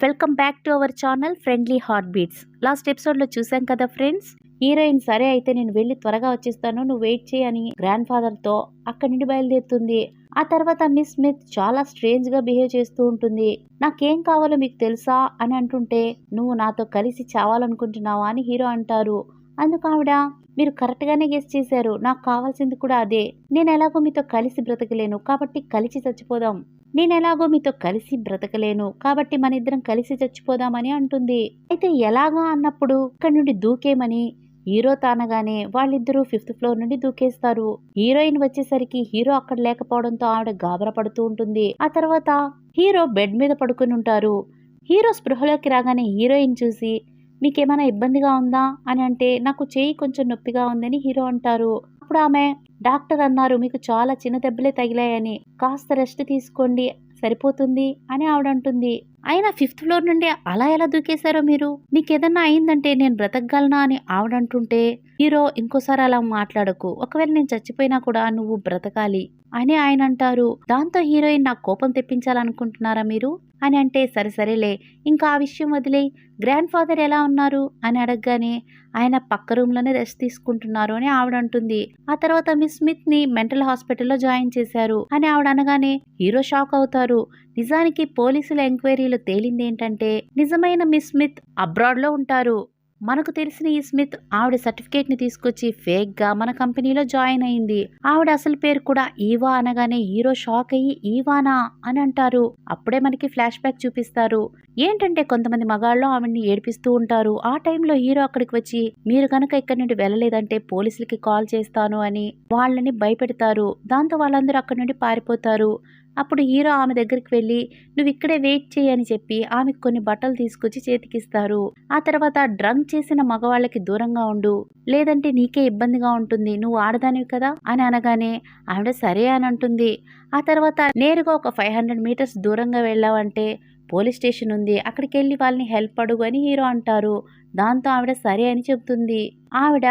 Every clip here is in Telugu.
Welcome back to our channel friendly heart beats. Last ఎపిసోడ్లో చూసాం కదా ఫ్రెండ్స్, హీరోయిన్ సరే అయితే నేను వెళ్ళి త్వరగా వచ్చేస్తాను, నువ్వు వెయిట్ చేయి అని గ్రాండ్ ఫాదర్తో అక్కడి నుండి బయలుదేరుతుంది. ఆ తర్వాత మిస్ స్మిత్ చాలా స్ట్రేంజ్గా బిహేవ్ చేస్తూ ఉంటుంది. నాకేం కావాలో మీకు తెలుసా అని అంటుంటే, నువ్వు నాతో కలిసి చావాలనుకుంటున్నావా అని హీరో అంటారు. అందుకు ఆవిడ, మీరు కరెక్ట్గానే గెస్ చేశారు, నాకు కావాల్సింది కూడా అదే. నేను ఎలాగో మీతో కలిసి బ్రతకలేను కాబట్టి కలిసి చచ్చిపోదాం. కాబట్టి మన ఇద్దరం కలిసి చచ్చిపోదామని అంటుంది. అయితే ఎలాగా అన్నప్పుడు ఇక్కడి నుండి దూకేమని హీరో తానగానే వాళ్ళిద్దరూ 5th ఫ్లోర్ నుండి దూకేస్తారు. హీరోయిన్ వచ్చేసరికి హీరో అక్కడ లేకపోవడంతో ఆవిడ గాబరా పడుతూ ఉంటుంది. ఆ తర్వాత హీరో బెడ్ మీద పడుకుని ఉంటారు. హీరో స్పృహలోకి రాగానే హీరోయిన్ చూసి, మీకేమైనా ఇబ్బందిగా ఉందా అని అంటే, నాకు చేయి కొంచెం నొప్పిగా ఉందని హీరో అంటారు. అప్పుడు ఆమె, డాక్టర్ అన్నారు మీకు చాలా చిన్న దెబ్బలే తగిలాయని, కాస్త రెస్ట్ తీసుకోండి సరిపోతుంది అని ఆవిడ అంటుంది. అయినా 5th ఫ్లోర్ నుండి అలా ఎలా దూకేశారో మీరు, మీకేదన్నా అయిందంటే నేను బ్రతకగలనా అని ఆవిడ అంటుంటే, హీరో ఇంకోసారి అలా మాట్లాడకు, ఒకవేళ నేను చచ్చిపోయినా కూడా నువ్వు బ్రతకాలి అని ఆయన అంటారు. దాంతో హీరోయిన్, నాకు కోపం తెప్పించాలనుకుంటున్నారా మీరు అని అంటే, సరేలే ఇంకా ఆ విషయం వదిలే, గ్రాండ్ ఫాదర్ ఎలా ఉన్నారు అని అడగగానే, ఆయన పక్క రూమ్లోనే రెస్ట్ తీసుకుంటున్నారు అని ఆవిడ అంటుంది. ఆ తర్వాత మిస్ స్మిత్ ని మెంటల్ హాస్పిటల్లో జాయిన్ చేశారు అని ఆవిడ అనగానే హీరో షాక్ అవుతారు. నిజానికి పోలీసుల ఎంక్వైరీలో తేలింది ఏంటంటే, నిజమైన మిస్ స్మిత్ అబ్రాడ్ లో ఉంటారు. మనకు తెలిసిన ఈ స్మిత్ ఆవిడ సర్టిఫికేట్ ని తీసుకొచ్చి ఫేక్ గా మన కంపెనీలో జాయిన్ అయింది. ఆవిడ అసలు పేరు కూడా ఈవా అనగానే హీరో షాక్ అయ్యి, ఈవానా అని అంటారు. అప్పుడే మనకి ఫ్లాష్ బ్యాక్ చూపిస్తారు. ఏంటంటే కొంతమంది మగాళ్ళు ఆవిడ్ని ఏడిపిస్తూ ఉంటారు. ఆ టైంలో హీరో అక్కడికి వచ్చి, మీరు కనుక ఇక్కడి నుండి వెళ్ళలేదంటే పోలీసులకి కాల్ చేస్తాను అని వాళ్ళని భయపెడతారు. దాంతో వాళ్ళందరూ అక్కడి నుండి పారిపోతారు. అప్పుడు హీరో ఆమె దగ్గరికి వెళ్ళి, నువ్వు ఇక్కడే వెయిట్ చేయి అని చెప్పి ఆమెకు కొన్ని బట్టలు తీసుకొచ్చి చేతికిస్తారు. ఆ తర్వాత డ్రంక్ చేసిన మగవాళ్ళకి దూరంగా ఉండు, లేదంటే నీకే ఇబ్బందిగా ఉంటుంది, నువ్వు ఆడదానివి కదా అని అనగానే ఆవిడ సరే అని అంటుంది. ఆ తర్వాత నేరుగా ఒక 500 మీటర్స్ దూరంగా వెళ్ళావంటే పోలీస్ స్టేషన్ ఉంది, అక్కడికి వెళ్ళి వాళ్ళని హెల్ప్ అడుగు అని హీరో అంటారు. దాంతో ఆవిడ సరే అని చెబుతుంది. ఆవిడ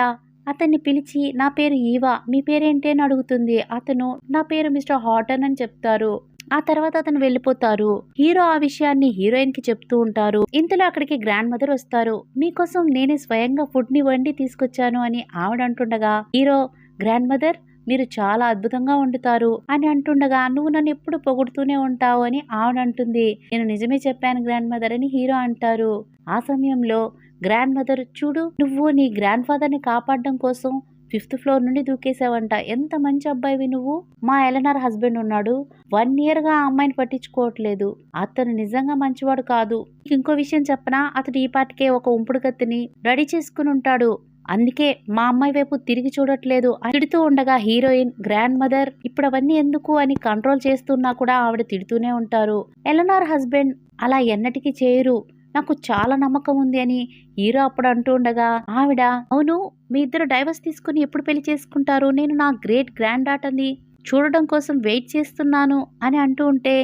అతన్ని పిలిచి, నా పేరు ఈవా, మీ పేరేంటి అని అడుగుతుంది. అతను, నా పేరు మిస్టర్ హాటన్ అని చెప్తారు. ఆ తర్వాత అతను వెళ్ళిపోతారు. హీరో ఆ విషయాన్ని హీరోయిన్ కి చెప్తూ ఉంటారు. ఇంతలో అక్కడికి గ్రాండ్ మదర్ వస్తారు. మీకోసం నేనే స్వయంగా ఫుడ్ ని వండి తీసుకొచ్చాను అని ఆవిడ అంటుండగా, హీరో, గ్రాండ్ మదర్ మీరు చాలా అద్భుతంగా వండుతారు అని అంటుండగా, నువ్వు నన్ను ఎప్పుడు పొగుడుతూనే ఉంటావు అని ఆవిడ అంటుంది. నేను నిజమే చెప్పాను గ్రాండ్ మదర్ అని హీరో అంటారు. ఆ సమయంలో గ్రాండ్ మదర్, చూడు నువ్వు నీ గ్రాండ్ ఫాదర్ ని కాపాడడం కోసం 5th ఫ్లోర్ నుండి దూకేసావంట, ఎంత మంచి అబ్బాయివి నువ్వు. మా ఎలనార్ హస్బెండ్ ఉన్నాడు, 1 year గా ఆ అమ్మాయిని పట్టించుకోవట్లేదు, అతను నిజంగా మంచివాడు కాదు. ఇంకో విషయం చెప్పనా, అతడు ఈ పాటికే ఒక ఉంపుడు కత్తిని రెడీ చేసుకుని ఉంటాడు, అందుకే మా అమ్మాయి వైపు తిరిగి చూడట్లేదు అని తిడుతూ ఉండగా, హీరోయిన్, గ్రాండ్ మదర్ ఇప్పుడు అవన్నీ ఎందుకు అని కంట్రోల్ చేస్తున్నా కూడా ఆవిడ తిడుతూనే ఉంటారు. ఎలనార్ హస్బెండ్ అలా ఎన్నటికీ చేయరు, నాకు చాలా నమ్మకం ఉంది అని హీరో అప్పుడు అంటూ ఉండగా, ఆవిడ, అవును మీ ఇద్దరు డైవర్స్ తీసుకుని ఎప్పుడు పెళ్లి చేసుకుంటారు, నేను నా గ్రేట్ గ్రాండ్ డాటర్ని చూడడం కోసం వెయిట్ చేస్తున్నాను అని అంటూ ఉంటే,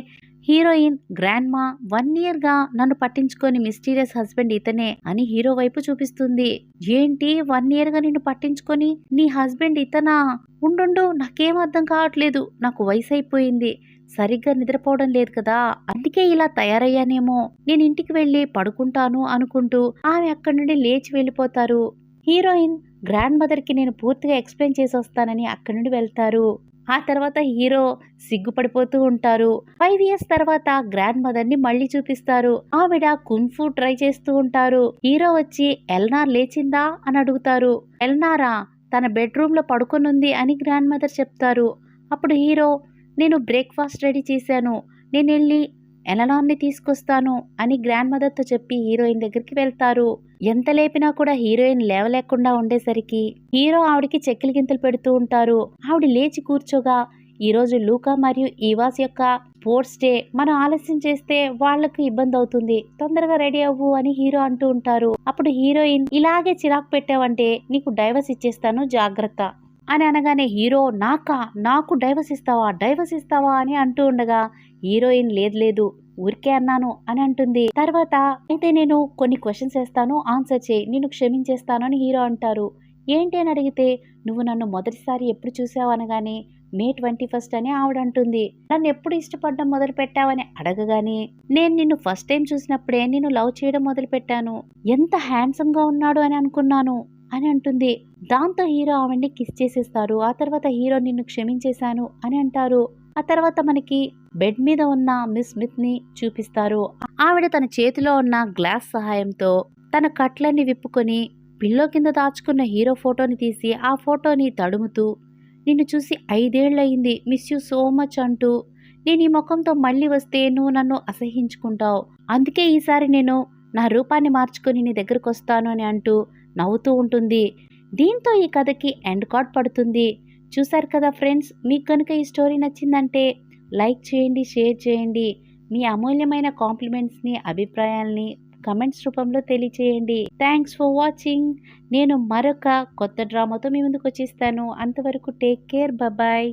హీరోయిన్, గ్రాండ్ మా 1 year గా నన్ను పట్టించుకొని మిస్టీరియస్ హస్బెండ్ ఇతనే అని హీరో వైపు చూపిస్తుంది. ఏంటి 1 year గా నిన్ను పట్టించుకొని నీ హస్బెండ్ ఇతనా, ఉండు నాకేం అర్థం కావట్లేదు, నాకు వయసు అయిపోయింది, సరిగ్గా నిద్రపోవడం లేదు కదా, అందుకే ఇలా తయారయ్యానేమో, నేను ఇంటికి వెళ్ళి పడుకుంటాను అనుకుంటూ ఆమె అక్కడి నుండి లేచి వెళ్ళిపోతారు. హీరోయిన్, గ్రాండ్ మదర్ కి నేను పూర్తిగా ఎక్స్ప్లెయిన్ చేసి వస్తానని అక్కడి నుండి వెళ్తారు. ఆ తర్వాత హీరో సిగ్గుపడిపోతూ ఉంటారు. 5 years తర్వాత గ్రాండ్ మదర్ ని మళ్ళీ చూపిస్తారు. ఆవిడ కుంఫు ట్రై చేస్తూ ఉంటారు. హీరో వచ్చి, ఎల్నార్ లేచిందా అని అడుగుతారు. ఎల్నారా తన బెడ్రూమ్ లో పడుకొనుంది అని గ్రాండ్ మదర్ చెప్తారు. అప్పుడు హీరో, నేను బ్రేక్ఫాస్ట్ రెడీ చేశాను, నేను వెళ్ళి ఎలనార్ని తీసుకొస్తాను అని గ్రాండ్ మదర్తో చెప్పి హీరోయిన్ దగ్గరికి వెళ్తారు. ఎంత లేపినా కూడా హీరోయిన్ లేవలేకుండా ఉండేసరికి హీరో ఆవిడికి చెక్కిలి గింతలు పెడుతూ ఉంటారు. ఆవిడ లేచి కూర్చోగా, ఈరోజు లూకా మరియు ఈవాస్ యొక్క స్పోర్ట్స్ డే, మనం ఆలస్యం చేస్తే వాళ్లకు ఇబ్బంది అవుతుంది, తొందరగా రెడీ అవ్వు అని హీరో అంటూ ఉంటారు. అప్పుడు హీరోయిన్, ఇలాగే చిరాకు పెట్టావంటే నీకు డైవర్స్ ఇచ్చేస్తాను జాగ్రత్త అని అనగానే హీరో, నాకు డైవర్స్ ఇస్తావా అని అంటూ ఉండగా, హీరోయిన్, లేదు ఊరికే అన్నాను అని అంటుంది. తర్వాత, అయితే నేను కొన్ని క్వశ్చన్స్ వేస్తాను, ఆన్సర్ చేయి, నేను క్షమించేస్తాను అని హీరో అంటారు. ఏంటి అని అడిగితే, నువ్వు నన్ను మొదటిసారి ఎప్పుడు చూసావు అనగానే, మే 21 అని ఆవిడంటుంది. నన్ను ఎప్పుడు ఇష్టపడడం మొదలు పెట్టావని అడగగానే, నేను నిన్ను ఫస్ట్ టైం చూసినప్పుడే నిన్ను లవ్ చేయడం మొదలు పెట్టాను. ఎంత హ్యాండ్సమ్ గా ఉన్నాడు అని అనుకున్నాను అని అంటుంది. దాంతో హీరో ఆవిడ్ని కిస్ చేసేస్తారు. ఆ తర్వాత హీరో నిన్ను క్షమించేశాను అని అంటారు. ఆ తర్వాత మనకి బెడ్ మీద ఉన్న మిస్ స్మిత్ ని చూపిస్తారు. ఆవిడ తన చేతిలో ఉన్న గ్లాస్ సహాయంతో తన కట్లన్నీ విప్పుకొని పిల్లో కింద దాచుకున్న హీరో ఫోటోని తీసి ఆ ఫోటోని తడుముతూ, నిన్ను చూసి 5 ఏళ్లయింది, మిస్ యూ సో మచ్ అంటూ, నేను ఈ ముఖంతో మళ్ళీ వస్తే నువ్వు నన్ను అసహించుకుంటావు, అందుకే ఈసారి నేను నా రూపాన్ని మార్చుకొని నీ దగ్గరకు వస్తాను అని అంటూ నవ్వుతూ ఉంటుంది. దీంతో ఈ కథకి ఎండ్ కార్డ్ పడుతుంది. చూశారు కదా ఫ్రెండ్స్, మీకు కనుక ఈ స్టోరీ నచ్చిందంటే లైక్ చేయండి, షేర్ చేయండి. మీ అమూల్యమైన కాంప్లిమెంట్స్ని, అభిప్రాయాల్ని కమెంట్స్ రూపంలో తెలియచేయండి. Thanks for watching. నేను మరొక కొత్త డ్రామాతో మీ ముందుకు వచ్చేస్తాను. అంతవరకు టేక్ కేర్. బాయ్.